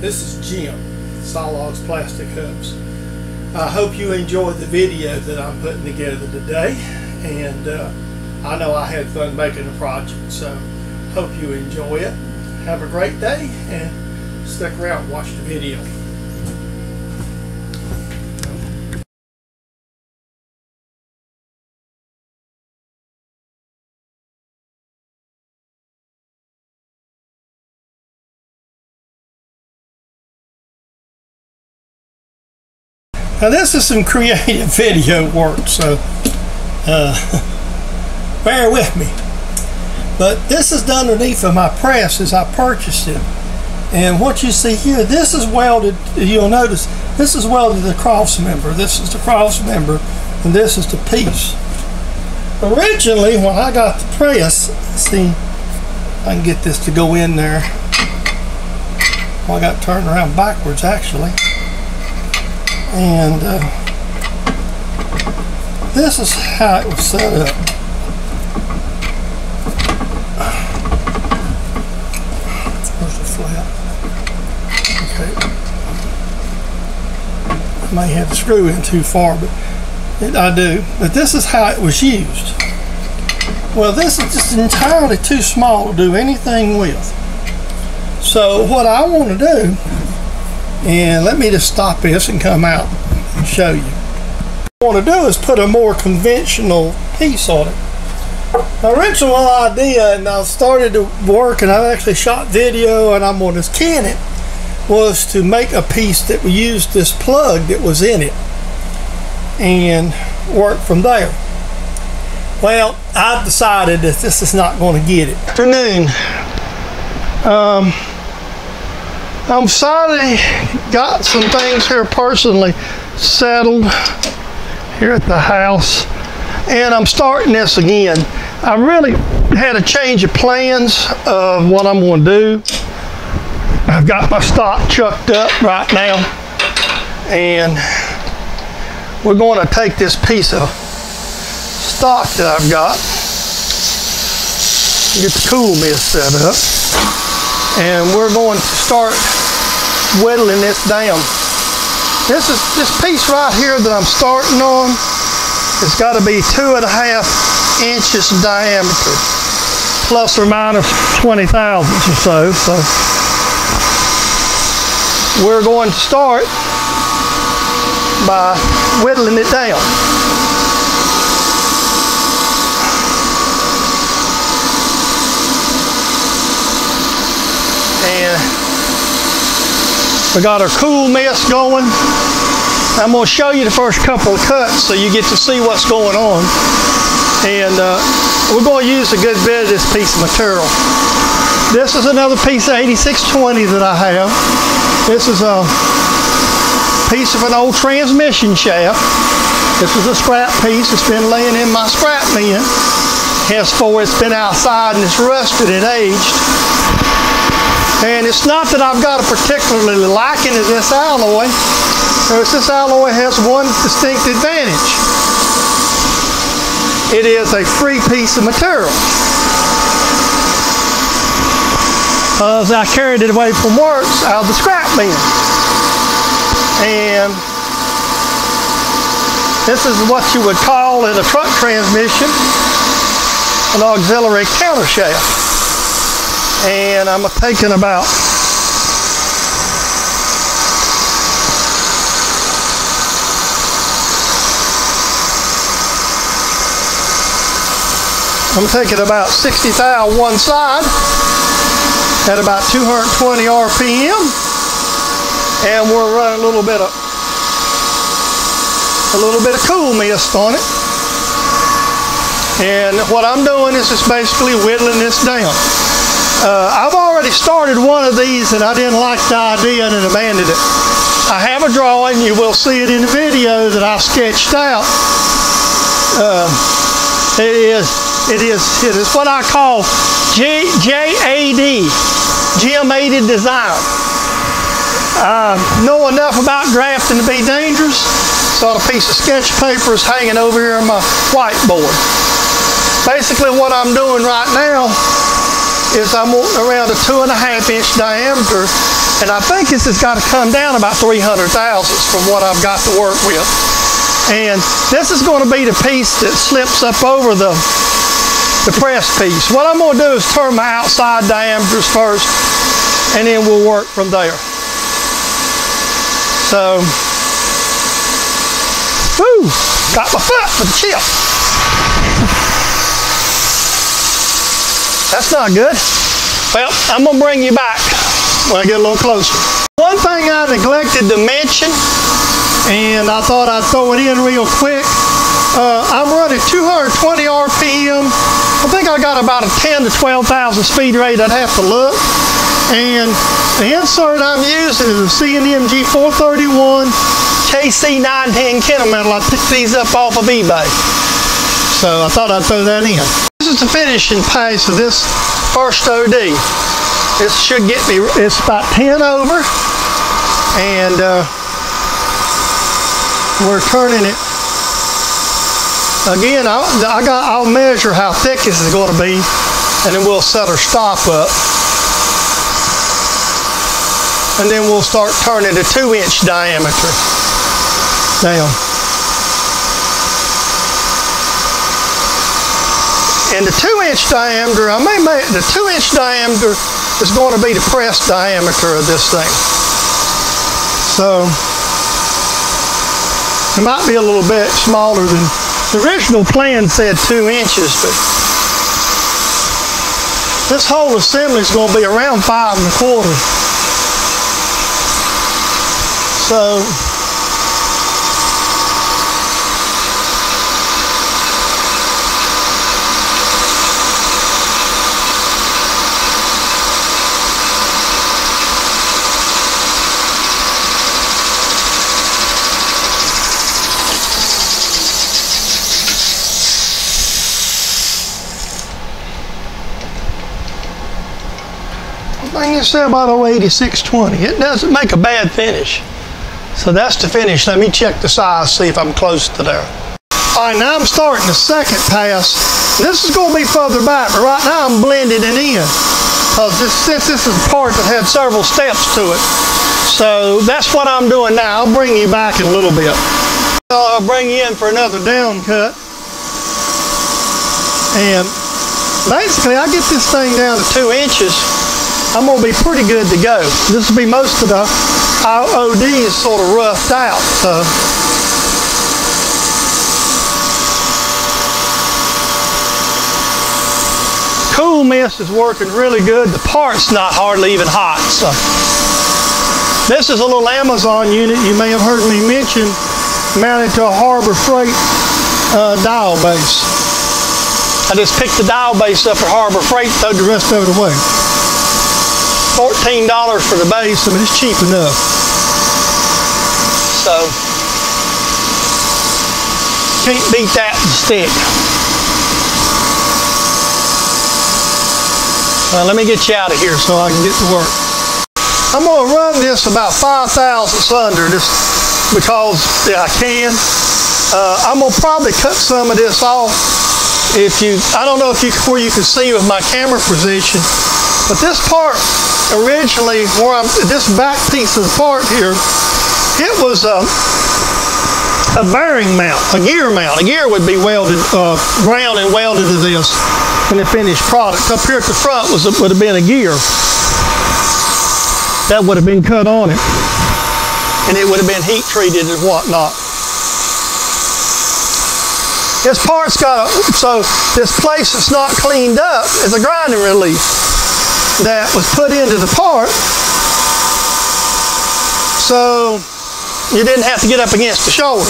This is Jim, Sawlogs Plastic Hubs. I hope you enjoyed the video that I'm putting together today, and I know I had fun making the project, so hope you enjoy it. Have a great day and stick around and watch the video. Now this is some creative video work, so bear with me. But this is done underneath of my press as I purchased it. And what you see here, this is welded, you'll notice, this is welded to the cross member. This is the cross member, and this is the piece. Originally, when I got the press, see, I can get this to go in there. Well, I got it turned around backwards, actually. And this is how it was set up. Where's the flap? Okay. I may have to screw in too far, but I do. But this is how it was used. Well, this is just entirely too small to do anything with. So what I want to do, and let me just stop this and come out and show you. What I want to do is put a more conventional piece on it. My original idea, and I started to work, and I actually shot video, and I'm going to scan it, was to make a piece that would use this plug that was in it and work from there. Well, I've decided that this is not going to get it. Afternoon. I'm sorry, got some things here personally settled here at the house, and I'm starting this again. I really had a change of plans of what I'm going to do. I've got my stock chucked up right now, and we're going to take this piece of stock that I've got, get the cool mist set up, and we're going to start whittling this down. This piece right here that I'm starting on, it's got to be 2.5 inches diameter, plus or minus 20 thousandths or so. So we're going to start by whittling it down. And we got our cool mist going. I'm going to show you the first couple of cuts so you get to see what's going on. And we're going to use a good bit of this piece of material. This is another piece of 8620 that I have. This is a piece of an old transmission shaft. This is a scrap piece. It's been laying in my scrap bin. Henceforth, it's been outside and it's rusted and aged. And it's not that I've got a particularly liking of this alloy. This alloy has one distinct advantage. It is a free piece of material. As I carried it away from work out of the scrap bin. And this is what you would call in a truck transmission an auxiliary countershaft. And I'm taking about about 60 thou one side at about 220 RPM, and we're running a little bit of cool mist on it. And what I'm doing is just basically whittling this down. I've already started one of these and I didn't like the idea and abandoned it. I have a drawing, you will see it in the video that I sketched out. It is what I call JAD, Gem-aided design. I know enough about drafting to be dangerous, so a piece of sketch paper is hanging over here on my whiteboard. Basically what I'm doing right now is I'm wanting around a 2.5 inch diameter And I think this has got to come down about 300 thousandths from what I've got to work with. And this is going to be the piece that slips up over the press piece. What I'm going to do is turn my outside diameters first, and then we'll work from there. So, whoo, got my foot for the chip. That's not good. Well, I'm going to bring you back when I get a little closer. One thing I neglected to mention, and I thought I'd throw it in real quick, I'm running 220 RPM. I think I got about a 10 to 12,000 speed rate. I'd have to look. And the insert I'm using is a CNMG 431 KC 910 Kennemetal. I picked these up off of eBay. So I thought I'd throw that in. This is the finishing pass of this first OD. This should get me, it's about 10 over. And we're turning it. Again, I'll measure how thick this is going to be, and then we'll set our stop up. And then we'll start turning the 2-inch diameter down. And the 2-inch diameter, the 2-inch diameter is going to be the press diameter of this thing. So, it might be a little bit smaller than the original plan said 2 inches, but this whole assembly is going to be around 5 1/4. So, I say about 08620. It doesn't make a bad finish. So that's the finish. Let me check the size, see if I'm close to there. All right, now I'm starting the second pass. This is going to be further back, but right now I'm blending it in. Because since this is a part that had several steps to it. So that's what I'm doing now. I'll bring you back in a little bit. I'll bring you in for another down cut. And basically I get this thing down to 2 inches. I'm going to be pretty good to go. This will be most of the OD is sort of roughed out. So. Cool mist is working really good. The part's not hardly even hot. So. This is a little Amazon unit you may have heard me mention, mounted to a Harbor Freight dial base. I just picked the dial base up at Harbor Freight, threw the rest of it away. $14 for the base. I mean, it's cheap enough. So, can't beat that in stick. Well, let me get you out of here so I can get to work. I'm going to run this about 5 thousandths under this because I can. I'm going to probably cut some of this off. I don't know where you can see with my camera position, but this part originally, this back piece of the part here, it was a bearing mount, a gear mount. A gear would be welded, ground and welded to this in the finished product. Up here at the front would have been a gear. That would have been cut on it. And it would have been heat treated and whatnot. This part's got so this place that's not cleaned up is a grinding relief that was put into the part, so you didn't have to get up against the shoulder.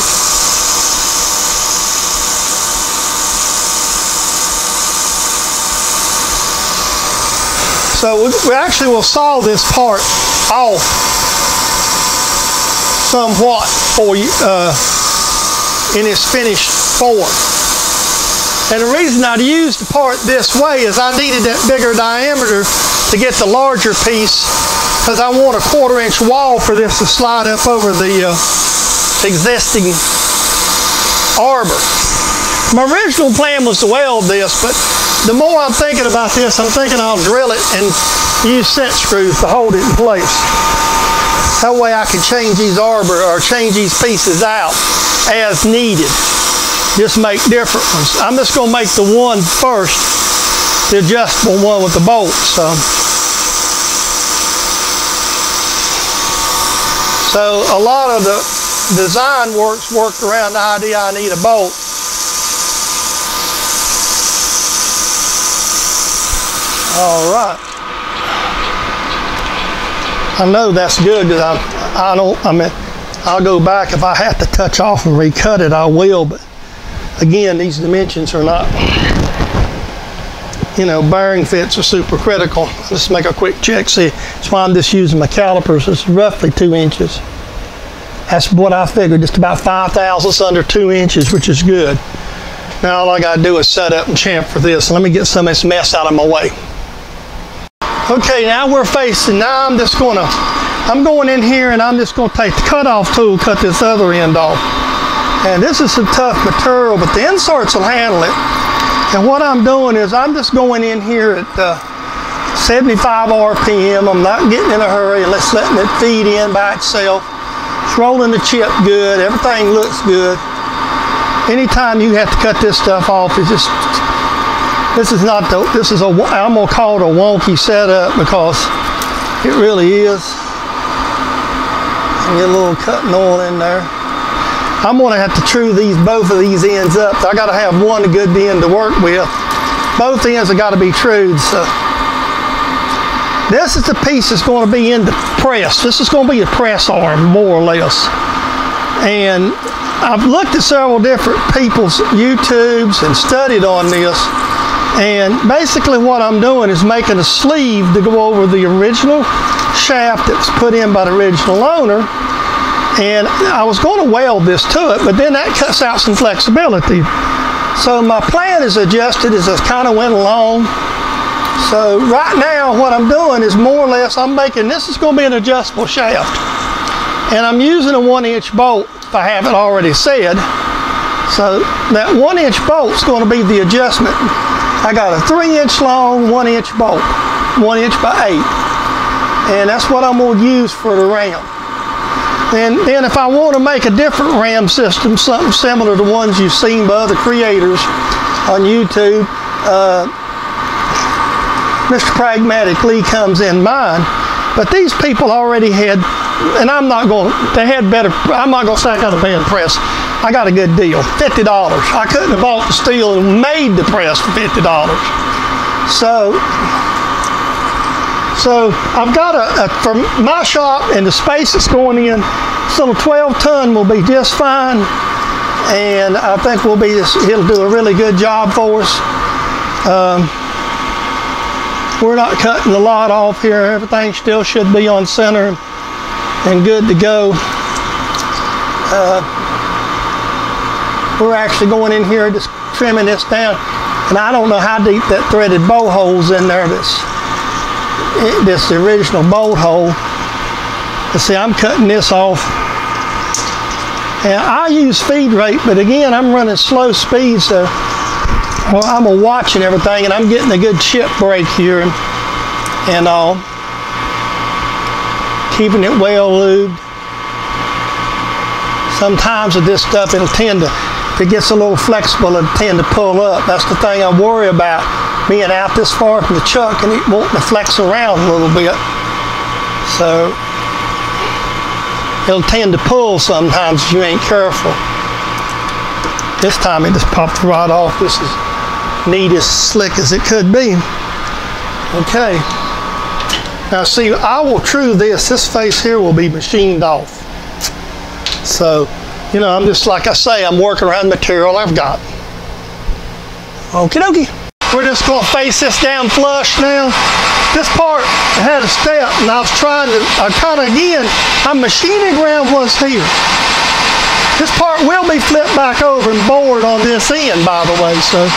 So we actually will saw this part off somewhat for you in its finished form. And the reason I'd used the part this way is I needed that bigger diameter to get the larger piece, because I want a 1/4 inch wall for this to slide up over the existing arbor. My original plan was to weld this, but the more I'm thinking about this, I'm thinking I'll drill it and use set screws to hold it in place. That way I can change these arbor or change these pieces out as needed. Just make different ones. I'm just going to make the one first, the adjustable one with the bolts. So a lot of the design worked around the idea I need a bolt. All right. I know that's good because I'll go back if I have to touch off and recut it, I will. But again, these dimensions are not, you know, bearing fits are super critical. Let's make a quick check. See, that's why I'm just using my calipers. It's roughly 2 inches. That's what I figured, just about 5 thousandths under 2 inches, which is good. Now all I got to do is set up and chamfer this. Let me get some of this mess out of my way. Okay, now we're facing, now I'm going in here and I'm just going to take the cutoff tool, cut this other end off. And this is some tough material, but the inserts will handle it. And what I'm doing is I'm just going in here at 75 RPM. I'm not getting in a hurry and let's letting it feed in by itself. It's rolling the chip good, everything looks good. Anytime you have to cut this stuff off, it's just, I'm gonna call it a wonky setup because it really is. Get a little cutting oil in there. I'm gonna have to true both of these ends up. I gotta have one good end to work with. Both ends have gotta be trued. So this is the piece that's gonna be in the press. This is gonna be a press arm, more or less. And I've looked at several different people's YouTubes and studied on this. And basically what I'm doing is making a sleeve to go over the original shaft that was put in by the original owner. And I was going to weld this to it, but then that cuts out some flexibility. So my plan is adjusted as I kind of went along. So right now what I'm doing is more or less I'm making, this is going to be an adjustable shaft. And I'm using a 1-inch bolt if I haven't already said. So that 1-inch bolt is going to be the adjustment. I got a 3-inch long 1-inch bolt, 1 inch by 8. And that's what I'm going to use for the ram. And then if I want to make a different ram system, something similar to ones you've seen by other creators on YouTube, MrPragmaticLee comes in mind. But these people already had, and I'm not going to say I got a band press. I got a good deal, $50. I couldn't have bought the steel and made the press for $50. So I've got for my shop and the space that's going in, this little 12-ton will be just fine. And I think it'll do a really good job for us. We're not cutting a lot off here. Everything still should be on center and good to go. We're actually going in here just trimming this down, and I don't know how deep that threaded bolt hole's in there. This the original bolt hole. Let's see, I'm cutting this off, and I use feed rate, but again I'm running slow speed, so I'm watching everything, and I'm getting a good chip break here and all, keeping it well lubed. Sometimes with this stuff it'll tend to, if it gets a little flexible, it'll tend to pull up. That's the thing I worry about, being out this far from the chuck and it wanting to flex around a little bit. So it'll tend to pull sometimes if you ain't careful. This time it just popped right off. This is neat, as slick as it could be. Okay. Now see, I will true this. This face here will be machined off. So, you know, I'm just, like I say, I'm working around the material I've got. Okie dokie. We're just going to face this down flush now. This part had a step, and I was trying to, I'm machining around what's here. This part will be flipped back over and bored on this end, by the way, so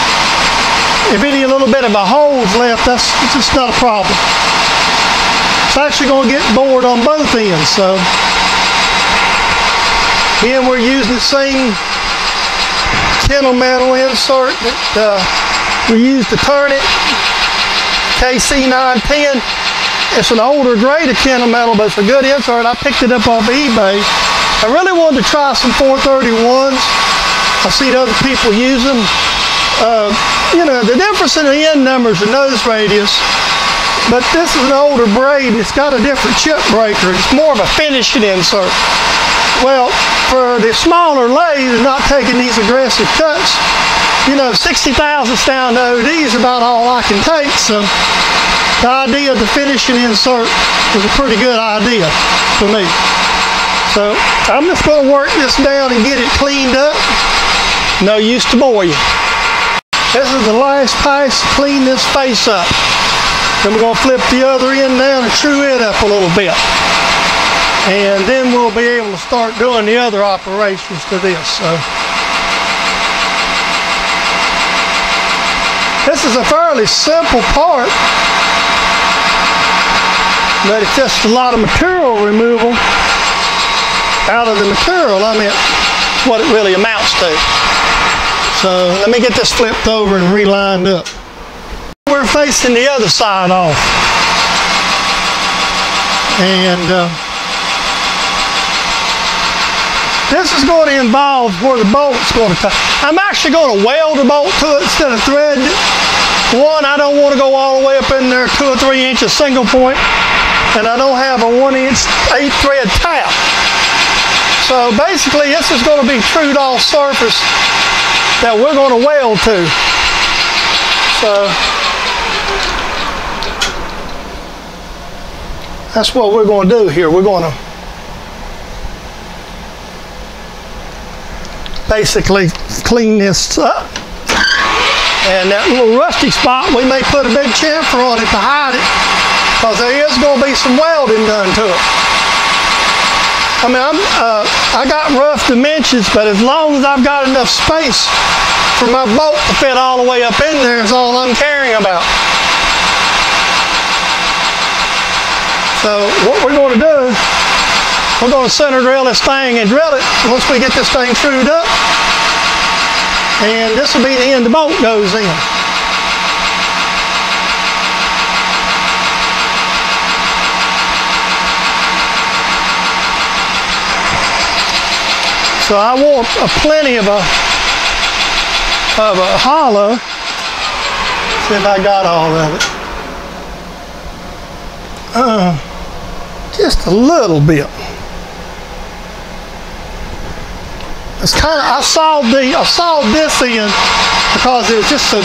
if any little bit of a hole's left, that's just not a problem. It's actually going to get bored on both ends, so. Again, we're using the same Kentle metal insert that We used to turn it, KC910. It's an older grade of Kennametal, but it's a good insert. I picked it up off eBay. I really wanted to try some 431s. I've seen other people use them. You know, the difference in the end numbers and nose radius, but this is an older braid and it's got a different chip breaker. It's more of a finishing insert. Well, for the smaller lathe, not taking these aggressive cuts, you know, 60 thousandths down to OD is about all I can take. So the idea of the finishing insert was a pretty good idea for me. So I'm just going to work this down and get it cleaned up. No use to bore you. This is the last pass to clean this face up. Then we're going to flip the other end down and true it up a little bit. And then we'll be able to start doing the other operations to this. So this is a fairly simple part, but it's just a lot of material removal out of the material. I mean, what it really amounts to. So let me get this flipped over and relined up. We're facing the other side off. And this is going to involve where the bolt's going to come. I'm actually going to weld the bolt to it instead of thread it. One, I don't want to go all the way up in there 2 or 3 inches single point, and I don't have a 1-inch 8-thread tap. So basically, this is going to be trued off surface that we're going to weld to. So that's what we're going to do here. We're going to basically clean this up. And that little rusty spot, we may put a big chamfer on it to hide it, because there is going to be some welding done to it. I mean, I got rough dimensions, but as long as I've got enough space for my bolt to fit all the way up in there is all I'm caring about. So what we're going to do, we're going to center drill this thing and drill it once we get this thing trued up. And this will be the end the bolt goes in. So I want plenty of a hollow. See if I got all of it. Just a little bit. It's kind of, I sawed this in because it was just an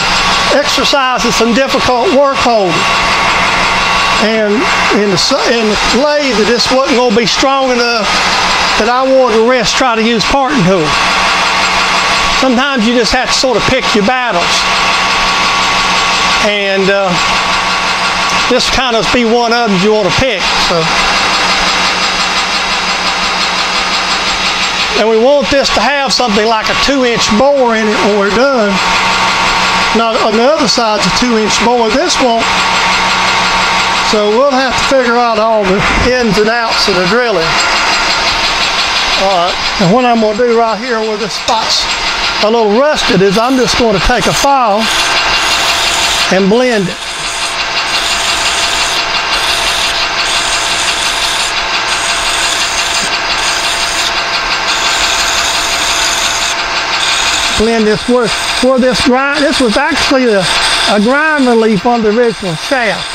exercise in some difficult work holding. And in the lathe, it just wasn't going to be strong enough that I wanted to try to use parting tool. Sometimes you just have to sort of pick your battles. And this kind of be one of them you want to pick. So. And we want this to have something like a 2-inch bore in it when we're done. Now on the other side's a 2-inch bore. This won't. So we'll have to figure out all the ins and outs of the drilling. Alright, and what I'm going to do right here where this spot's a little rusted is I'm just going to take a file and blend it. Blend this where this grind, this was actually a grind relief on the original shaft.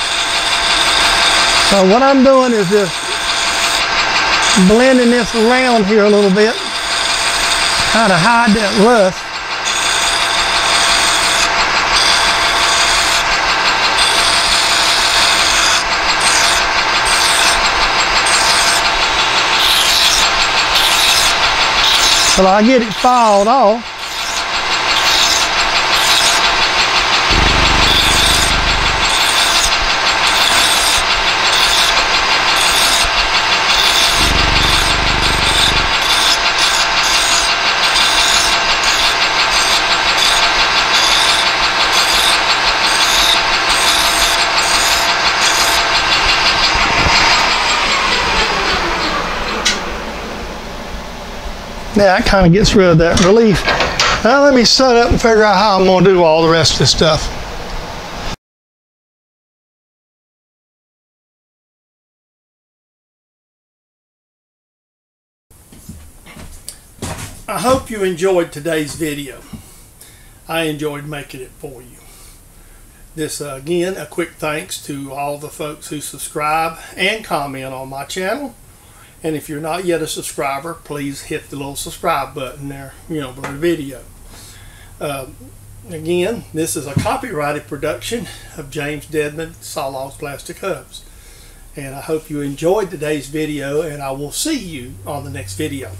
So what I'm doing is just blending this around here a little bit, kind of hide that rust. Till I get it filed off. Yeah, that kind of gets rid of that relief. Now let me set up and figure out how I'm going to do all the rest of this stuff. I hope you enjoyed today's video. I enjoyed making it for you. This again, a quick thanks to all the folks who subscribe and comment on my channel. And if you're not yet a subscriber, please hit the little subscribe button there, below the video. Again, this is a copyrighted production of James Dedman Sawlogs Plastic Hubs. And I hope you enjoyed today's video, and I will see you on the next video.